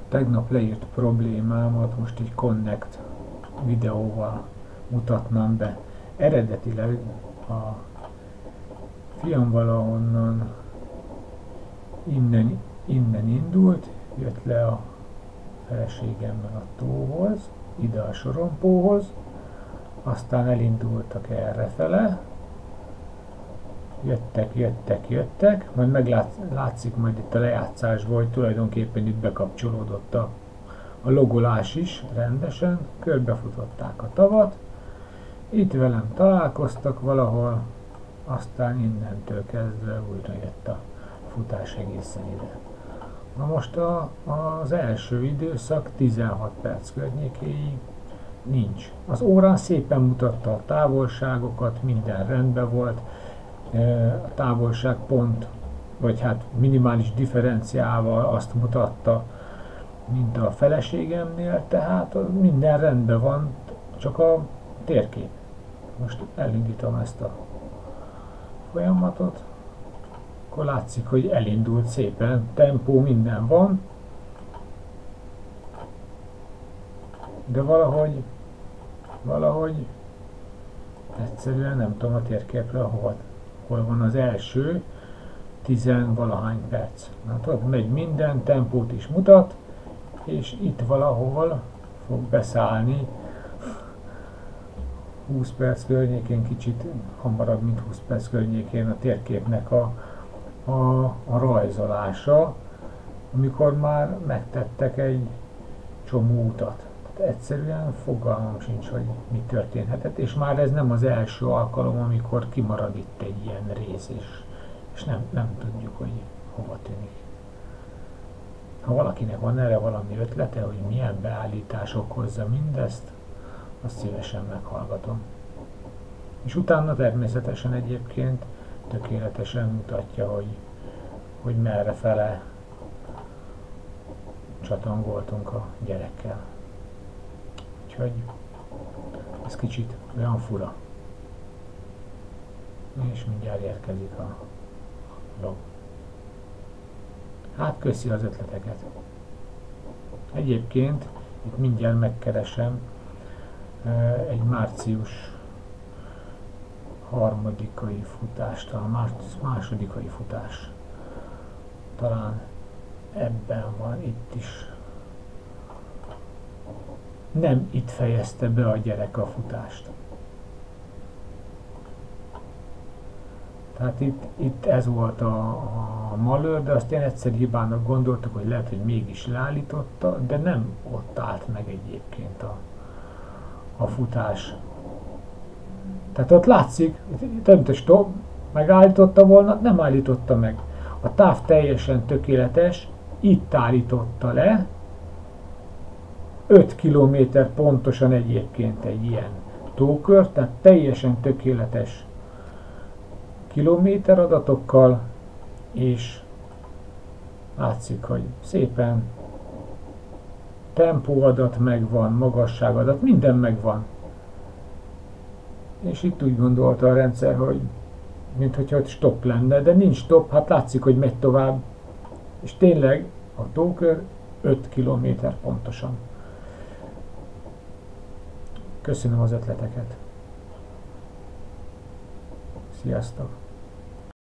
tegnap leírt problémámat most egy Connect videóval mutatnám be. Eredetileg a fiam valahonnan innen indult, jött le a feleségemmel a tóhoz, ide a sorompóhoz, aztán elindultak errefele, jöttek, majd meglátszik majd itt a lejátszásból, hogy tulajdonképpen itt bekapcsolódott a logolás is rendesen, körbefutották a tavat, itt velem találkoztak valahol, aztán innentől kezdve újra jött a futás egészen ide. Na most az első időszak 16 perc környékéig nincs. Az órán szépen mutatta a távolságokat, minden rendben volt, a távolság pont, vagy hát minimális differenciával azt mutatta, mint a feleségemnél, tehát minden rendben van, csak a térkép. Most elindítom ezt a folyamatot, akkor látszik, hogy elindult szépen, tempó, minden van, de valahogy egyszerűen nem tudom a térképről hol van az első 10-valahány perc. Hát ott megy minden, tempót is mutat, és itt valahol fog beszállni 20 perc környékén, kicsit hamarabb, mint 20 perc környékén a térképnek a rajzolása, amikor már megtettek egy csomó utat. Tehát egyszerűen fogalmam sincs, hogy mi történhetett, és már ez nem az első alkalom, amikor kimarad itt egy ilyen rész, és nem tudjuk, hogy hova tűnik. Ha valakinek van erre valami ötlete, hogy milyen beállítás okozza mindezt, azt szívesen meghallgatom. És utána természetesen egyébként tökéletesen mutatja, hogy merre fele csatangoltunk a gyerekkel. Úgyhogy ez kicsit olyan fura. És mindjárt érkezik a vlog. Hát köszi az ötleteket. Egyébként itt mindjárt megkeresem egy március harmadikai futást, a másodikai futás. Talán ebben van, itt is. Nem itt fejezte be a gyerek a futást. Tehát itt ez volt a malőr, de azt én egyszer hibának gondoltuk, hogy lehet, hogy mégis leállította, de nem ott állt meg egyébként a futás. Tehát ott látszik, hogy stop, megállította volna, nem állította meg. A táv teljesen tökéletes, itt állította le, 5 km pontosan egyébként egy ilyen tókör, tehát teljesen tökéletes kilométer adatokkal, és látszik, hogy szépen tempóadat megvan, magasságadat, minden megvan. És itt úgy gondolta a rendszer, hogy minthogyha ott stop lenne, de nincs stop, hát látszik, hogy megy tovább, és tényleg a tókör 5 km pontosan. Köszönöm az ötleteket. Sziasztok!